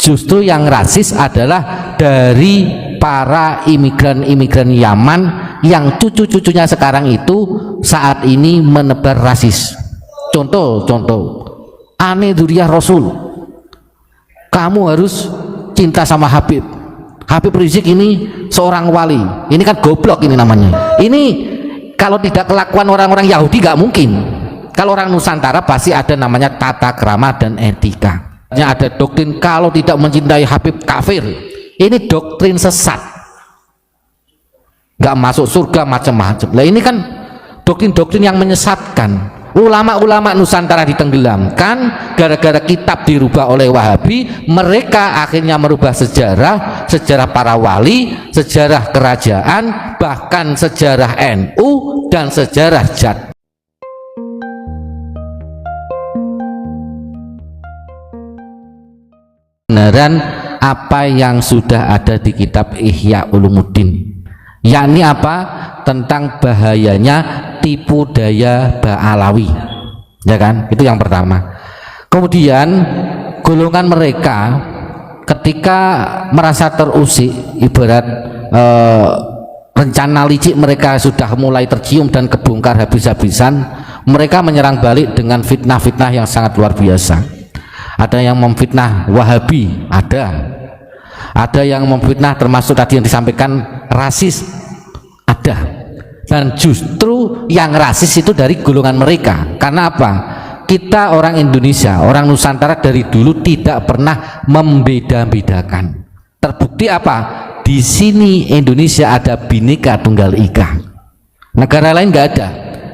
Justru yang rasis adalah dari para imigran-imigran Yaman yang cucu-cucunya sekarang itu saat ini menebar rasis. Contoh Ane Dzurriyyah Rasul, kamu harus cinta sama Habib Rizik, ini seorang wali. Ini kan goblok ini namanya. Ini kalau tidak kelakuan orang-orang Yahudi gak mungkin. Kalau orang Nusantara pasti ada namanya tata krama dan etika. Ada doktrin kalau tidak mencintai Habib kafir. Ini doktrin sesat, gak masuk surga macam-macam. Lah ini kan doktrin-doktrin yang menyesatkan. Ulama-ulama Nusantara ditenggelamkan gara-gara kitab dirubah oleh Wahabi. Mereka akhirnya merubah sejarah para wali, sejarah kerajaan, bahkan sejarah NU dan sejarah JAT. Benaran apa yang sudah ada di kitab Ihya Ulumuddin, yakni apa? Tentang bahayanya tipu daya Ba'alawi, ya kan? Itu yang pertama. Kemudian golongan mereka ketika merasa terusik, ibarat rencana licik mereka sudah mulai tercium dan kebongkar habis-habisan, mereka menyerang balik dengan fitnah-fitnah yang sangat luar biasa. Ada yang memfitnah Wahabi, ada yang memfitnah termasuk tadi yang disampaikan rasis, ada. Dan justru yang rasis itu dari golongan mereka. Karena apa? Kita orang Indonesia, orang Nusantara dari dulu tidak pernah membeda-bedakan. Terbukti apa? Di sini Indonesia ada Bhinneka Tunggal Ika. Negara lain nggak ada,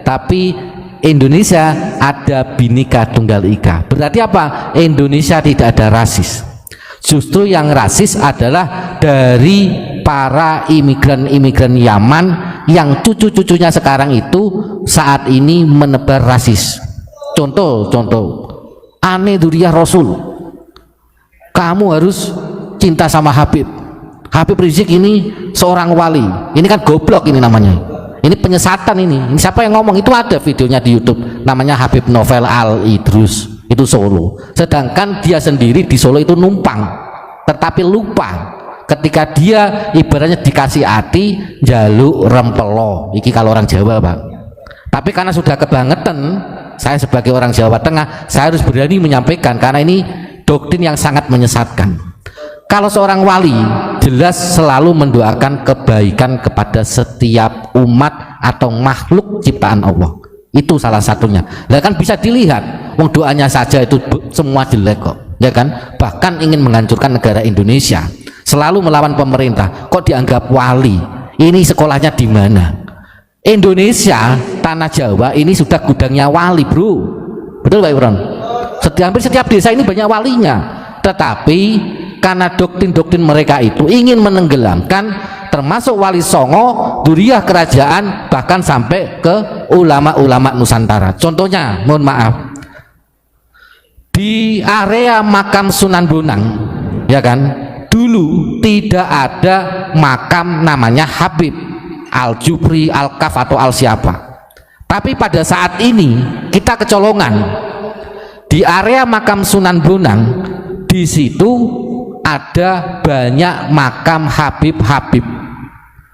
tapi Indonesia ada Bhinneka Tunggal Ika. Berarti apa? Indonesia tidak ada rasis. Justru yang rasis adalah dari para imigran-imigran Yaman yang cucu-cucunya sekarang itu saat ini menebar rasis. Contoh Ane Dzurriyyah Rasul, kamu harus cinta sama Habib Rizik, ini seorang wali. Ini kan goblok ini namanya. Ini penyesatan ini. Siapa yang ngomong? Itu ada videonya di YouTube, namanya Habib Novel Al Idrus, itu Solo. Sedangkan dia sendiri di Solo itu numpang, tetapi lupa ketika dia ibaratnya dikasih hati jaluk rempelo. Iki kalau orang Jawa, Pak. Tapi karena sudah kebangetan, saya sebagai orang Jawa Tengah, saya harus berani menyampaikan karena ini doktrin yang sangat menyesatkan. Kalau seorang wali jelas selalu mendoakan kebaikan kepada setiap umat atau makhluk ciptaan Allah. Itu salah satunya. Lah kan bisa dilihat, wong doanya saja itu semua jelek kok, ya kan? Bahkan ingin menghancurkan negara Indonesia, selalu melawan pemerintah. Kok dianggap wali? Ini sekolahnya di mana? Indonesia, tanah Jawa ini sudah gudangnya wali, bro. Betul Pak Ibron? Hampir setiap desa ini banyak walinya. Tetapi karena doktrin-doktrin mereka itu ingin menenggelamkan termasuk Wali Songo, Dzurriyyah kerajaan, bahkan sampai ke ulama-ulama Nusantara. Contohnya, mohon maaf, di area makam Sunan Bonang, ya kan, dulu tidak ada makam namanya Habib Al-Jufri, Al-Kaf atau Al-Siapa. Tapi pada saat ini kita kecolongan di area makam Sunan Bonang, di situ ada banyak makam Habib.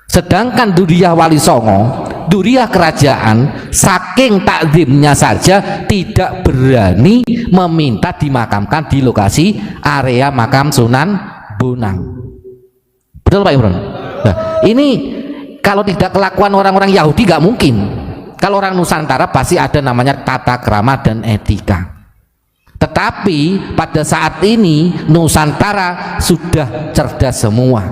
Sedangkan Dzurriyyah Wali Songo, Dzurriyyah kerajaan, saking takzimnya saja tidak berani meminta dimakamkan di lokasi area makam Sunan Bonang. Betul Pak Imron? Nah, ini kalau tidak kelakuan orang-orang Yahudi gak mungkin. Kalau orang Nusantara pasti ada namanya tata krama dan etika. Tetapi pada saat ini Nusantara sudah cerdas semua,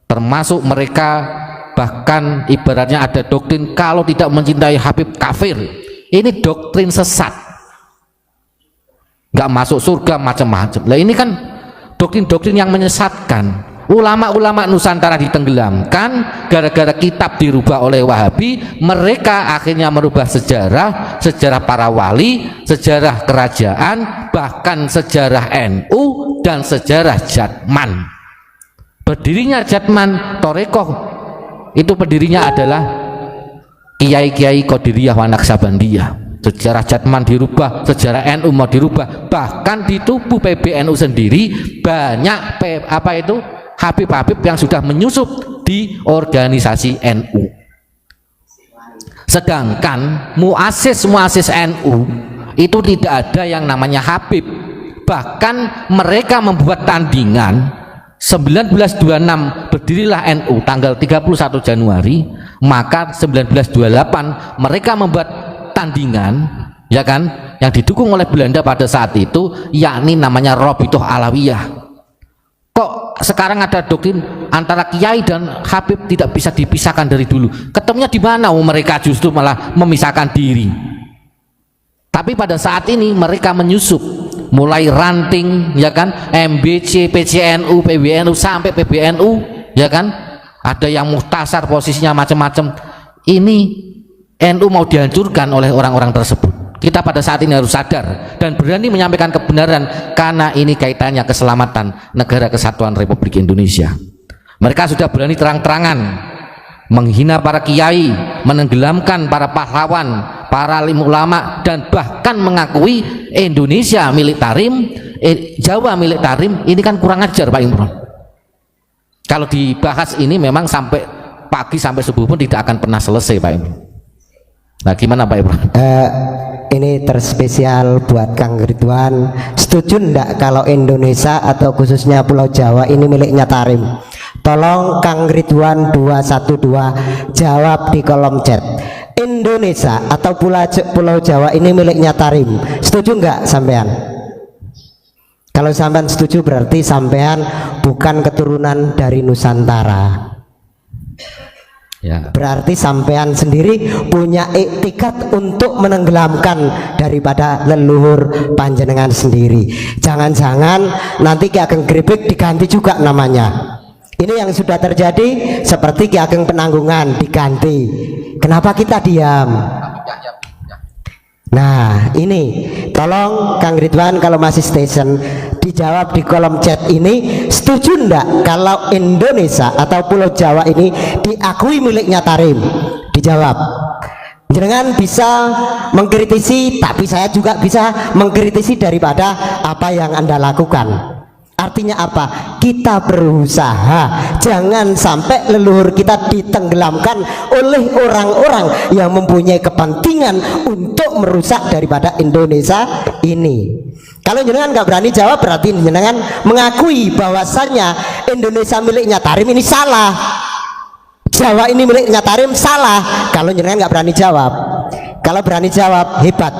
termasuk mereka bahkan ibaratnya ada doktrin kalau tidak mencintai Habib kafir. Ini doktrin sesat, nggak masuk surga macam-macam. Lah ini kan doktrin-doktrin yang menyesatkan. Ulama-ulama Nusantara ditenggelamkan gara-gara kitab dirubah oleh Wahabi. Mereka akhirnya merubah sejarah para wali, sejarah kerajaan, bahkan sejarah NU dan sejarah Jatman. Berdirinya Jatman Torekoh itu pendirinya adalah Kiai-Kiai Qadiriyah wa Naqsabandiyah. sejarah Jatman dirubah, sejarah NU mau dirubah, bahkan di tubuh PBNU sendiri banyak Habib-habib yang sudah menyusup di organisasi NU. Sedangkan muasis NU itu tidak ada yang namanya Habib. Bahkan mereka membuat tandingan 1926 berdirilah NU tanggal 31 Januari, maka 1928 mereka membuat tandingan, ya kan, yang didukung oleh Belanda pada saat itu, yakni namanya Robitoh Alawiyah. Kok sekarang ada doktrin antara kiai dan Habib tidak bisa dipisahkan dari dulu? Ketemunya di mana? Mereka justru malah memisahkan diri. Tapi pada saat ini mereka menyusup, mulai ranting, ya kan, MBC, PCNU, PBNU sampai PBNU, ya kan, ada yang muhtasar posisinya macam-macam. Ini NU mau dihancurkan oleh orang-orang tersebut. Kita pada saat ini harus sadar dan berani menyampaikan kebenaran, karena ini kaitannya keselamatan negara kesatuan Republik Indonesia. Mereka sudah berani terang-terangan menghina para kiai, menenggelamkan para pahlawan, para alim ulama, dan bahkan mengakui Indonesia milik Tarim, Jawa milik Tarim. Ini kan kurang ajar Pak Imron. Kalau dibahas ini memang sampai pagi sampai subuh pun tidak akan pernah selesai Pak Imron. Nah gimana Pak Imron? Ini terspesial buat Kang Ridwan. Setuju enggak kalau Indonesia atau khususnya Pulau Jawa ini miliknya Tarim? Tolong Kang Ridwan 212 jawab di kolom chat. Indonesia atau Pulau Jawa ini miliknya Tarim, setuju enggak sampean? Kalau sampean setuju berarti sampean bukan keturunan dari Nusantara. Ya. Berarti sampean sendiri punya iktikat untuk menenggelamkan daripada leluhur panjenengan sendiri. Jangan-jangan nanti Ki Ageng Grebek diganti juga namanya. Ini yang sudah terjadi, seperti Ki Ageng Penanggungan diganti. Kenapa kita diam? Nah ini tolong Kang Ridwan kalau masih station dijawab di kolom chat ini, setuju enggak kalau Indonesia atau Pulau Jawa ini diakui miliknya Tarim? Dijawab. Jangan bisa mengkritisi, tapi saya juga bisa mengkritisi daripada apa yang Anda lakukan. Artinya apa? Kita berusaha jangan sampai leluhur kita ditenggelamkan oleh orang-orang yang mempunyai kepentingan untuk merusak daripada Indonesia ini. Kalau jenengan nggak berani jawab, berarti jenengan mengakui bahwasannya Indonesia miliknya Tarim ini salah, Jawa ini miliknya Tarim salah. Kalau jenengan nggak berani jawab, kalau berani jawab hebat.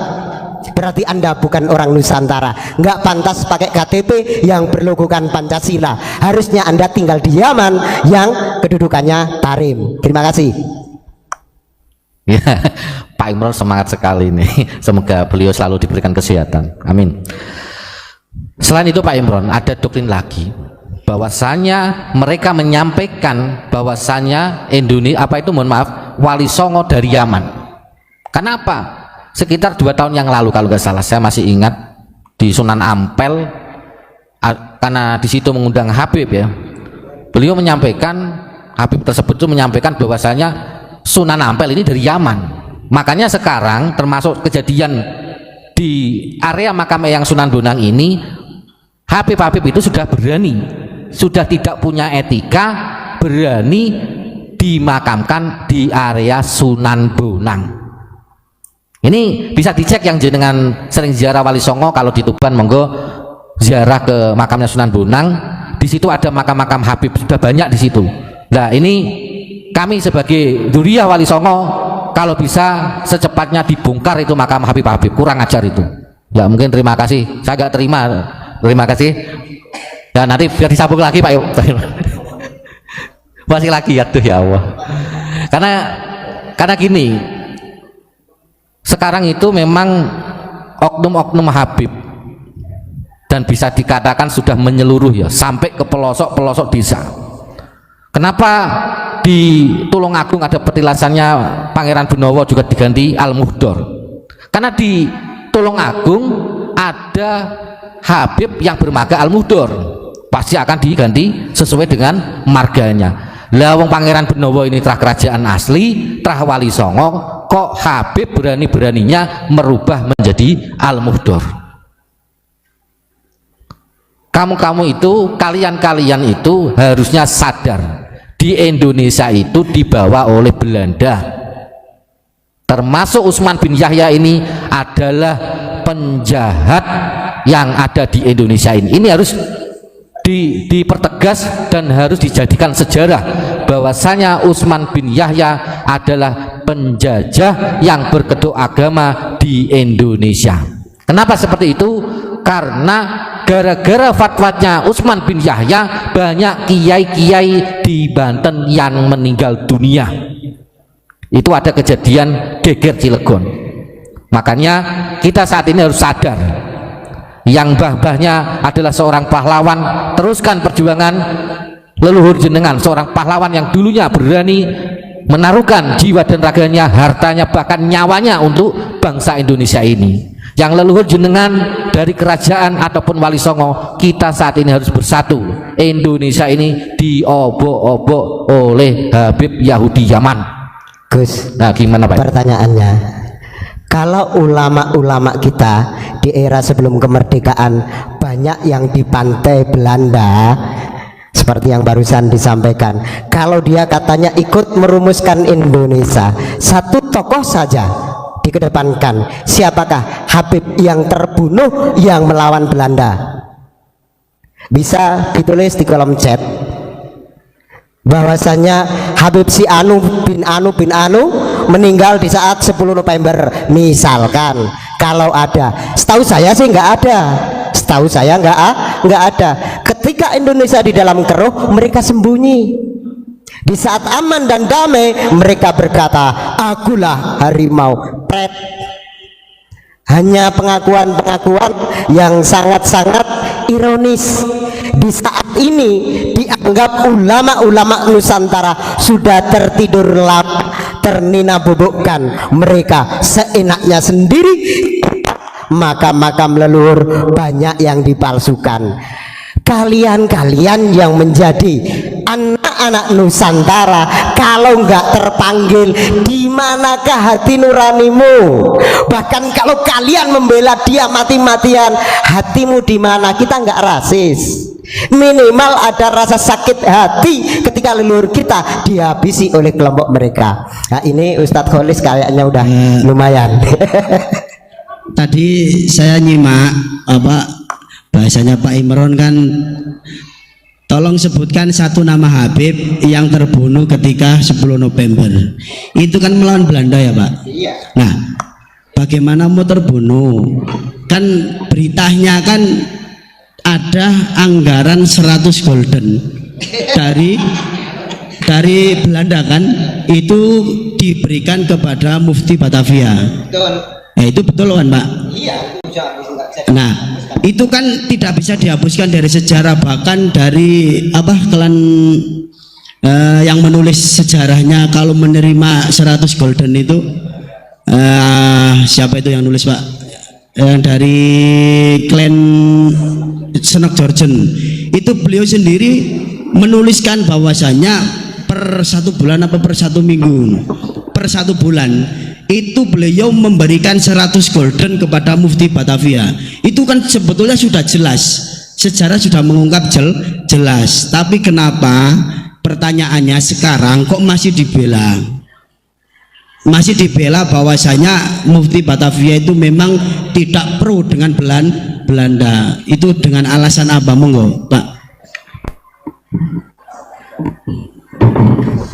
Berarti Anda bukan orang Nusantara, nggak pantas pakai KTP yang berlogokan Pancasila. Harusnya Anda tinggal di Yaman yang kedudukannya Tarim. Terima kasih. Ya, Pak Imron semangat sekali nih. Semoga beliau selalu diberikan kesehatan. Amin. Selain itu Pak Imron, ada doktrin lagi bahwasanya mereka menyampaikan bahwasanya Indonesia Wali Songo dari Yaman. Kenapa? Sekitar 2 tahun yang lalu kalau nggak salah, saya masih ingat di Sunan Ampel, karena di situ mengundang Habib ya, beliau menyampaikan, Habib tersebut itu menyampaikan bahwasanya Sunan Ampel ini dari Yaman. Makanya sekarang termasuk kejadian di area makam Eyang Sunan Bonang ini, Habib-habib itu sudah berani, sudah tidak punya etika, berani dimakamkan di area Sunan Bonang. Ini bisa dicek yang jenengan sering ziarah Wali Songo, kalau di Tuban monggo ziarah ke makamnya Sunan Bonang. Di situ ada makam-makam Habib, sudah banyak di situ. Nah ini kami sebagai Dzurriyyah Wali Songo, kalau bisa secepatnya dibongkar itu makam Habib-habib, kurang ajar itu. Ya mungkin terima kasih, saya nggak terima kasih. Dan nanti biar disambung lagi Pak. Masih lagi ya tuh ya Allah. Karena gini. Sekarang itu memang oknum-oknum Habib, dan bisa dikatakan sudah menyeluruh ya, sampai ke pelosok-pelosok desa. Kenapa di Tulungagung ada petilasannya Pangeran Benowo juga diganti Al-Muhdor? Karena di Tulungagung ada Habib yang bermarga Al-Muhdor, pasti akan diganti sesuai dengan marganya. Lah wong Pangeran Benowo ini terah kerajaan asli, terah Wali Songo, kok Habib berani-beraninya merubah menjadi Al-Muhdor. Kamu-kamu itu, kalian-kalian itu harusnya sadar, di Indonesia itu dibawa oleh Belanda, termasuk Utsman bin Yahya ini adalah penjahat yang ada di Indonesia ini. Ini harus dipertegas dan harus dijadikan sejarah bahwasanya Utsman bin Yahya adalah penjajah yang berkedok agama di Indonesia. Kenapa seperti itu? Karena gara-gara fatwanya Utsman bin Yahya banyak kiai-kiai di Banten yang meninggal dunia. Itu ada kejadian geger Cilegon. Makanya kita saat ini harus sadar, yang mbah-mbahnya adalah seorang pahlawan, teruskan perjuangan leluhur jenengan, seorang pahlawan yang dulunya berani menaruhkan jiwa dan raganya, hartanya, bahkan nyawanya untuk bangsa Indonesia ini. Yang leluhur jenengan dari kerajaan ataupun wali songo, kita saat ini harus bersatu. Indonesia ini diobok-obok oleh Habib Yahudi Yaman. Gus, nah gimana Pak? Pertanyaannya, kalau ulama-ulama kita di era sebelum kemerdekaan banyak yang dipantai Belanda, seperti yang barusan disampaikan, kalau dia katanya ikut merumuskan Indonesia, satu tokoh saja dikedepankan, siapakah? Habib yang terbunuh yang melawan Belanda. Bisa ditulis di kolom chat bahwasanya Habib si Anu bin Anu bin Anu meninggal di saat 10 November misalkan. Kalau ada, setahu saya sih nggak ada, setahu saya nggak ada. Ketika Indonesia di dalam keruh, mereka sembunyi. Di saat aman dan damai, mereka berkata, akulah harimau. Pret. Hanya pengakuan-pengakuan yang sangat-sangat ironis. Di saat ini dianggap ulama-ulama Nusantara sudah tertidur lama, ternina bubukkan, mereka seenaknya sendiri. Makam-makam leluhur banyak yang dipalsukan. Kalian-kalian yang menjadi anak-anak Nusantara, kalau nggak terpanggil, di manakah hati nuranimu? Bahkan kalau kalian membela dia mati-matian, hatimu di mana? Kita nggak rasis, minimal ada rasa sakit hati ketika leluhur kita dihabisi oleh kelompok mereka. Nah ini Ustadz Kholis kayaknya udah lumayan. Tadi saya nyimak bahasanya Pak Imron kan, tolong sebutkan satu nama Habib yang terbunuh ketika 10 November. Itu kan melawan Belanda ya Pak? Iya. Nah, bagaimana mau terbunuh? Kan beritanya kan ada anggaran 100 golden dari Belanda kan, itu diberikan kepada Mufti Batavia. Betul. Itu betul kan Pak? Iya. Nah, itu kan tidak bisa dihapuskan dari sejarah, bahkan dari klan yang menulis sejarahnya kalau menerima 100 golden itu siapa itu yang nulis Pak? Dari klan Senok Jorjen. Itu beliau sendiri menuliskan bahwasanya per 1 bulan apa per 1 minggu, per 1 bulan itu beliau memberikan 100 golden kepada Mufti Batavia. Itu kan sebetulnya sudah jelas, sejarah sudah mengungkap jelas. Tapi kenapa pertanyaannya sekarang kok masih dibela? Masih dibela bahwasanya Mufti Batavia itu memang tidak pro dengan Belanda. Itu dengan alasan apa monggo Pak?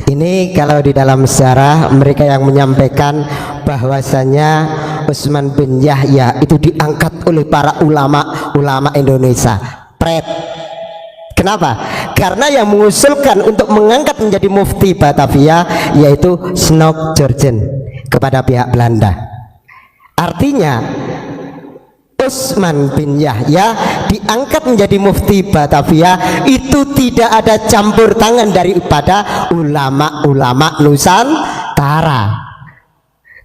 Ini kalau di dalam sejarah mereka yang menyampaikan bahwasanya Utsman bin Yahya itu diangkat oleh para ulama Indonesia. Pret. Kenapa? Karena yang mengusulkan untuk mengangkat menjadi Mufti Batavia yaitu Senok Jorjen kepada pihak Belanda. Artinya Utsman bin Yahya diangkat menjadi Mufti Batavia itu tidak ada campur tangan daripada ulama-ulama Nusantara.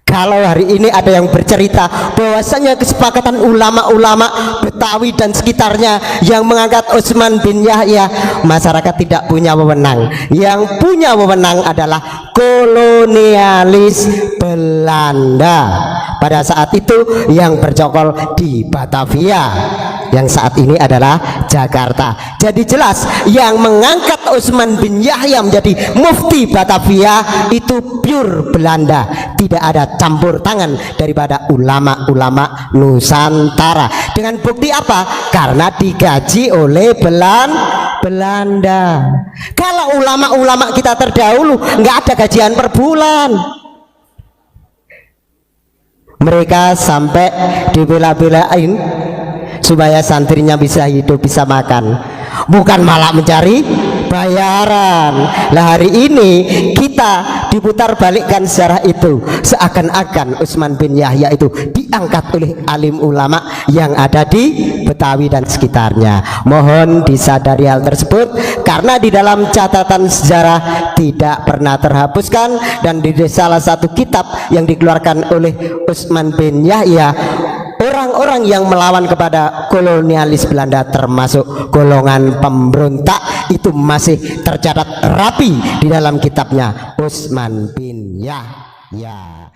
Kalau hari ini ada yang bercerita bahwasanya kesepakatan ulama-ulama Betawi dan sekitarnya yang mengangkat Utsman bin Yahya, masyarakat tidak punya wewenang. Yang punya wewenang adalah kolonialis Belanda. Pada saat itu yang bercokol di Batavia, yang saat ini adalah Jakarta. Jadi jelas yang mengangkat Utsman bin Yahya menjadi mufti Batavia itu pure Belanda, tidak ada campur tangan daripada ulama-ulama Nusantara. Dengan bukti apa? Karena digaji oleh Belanda. Kalau ulama-ulama kita terdahulu nggak ada gajian per bulan, mereka sampai dibela-belain supaya santrinya bisa hidup, bisa makan, bukan malah mencari bayaran. Lah hari ini kita diputar balikkan sejarah itu, seakan-akan Utsman bin Yahya itu diangkat oleh alim ulama yang ada di Betawi dan sekitarnya. Mohon disadari hal tersebut, karena di dalam catatan sejarah tidak pernah terhapuskan, dan di salah satu kitab yang dikeluarkan oleh Utsman bin Yahya, orang-orang yang melawan kepada kolonialis Belanda termasuk golongan pemberontak itu masih tercatat rapi di dalam kitabnya Utsman bin Yahya.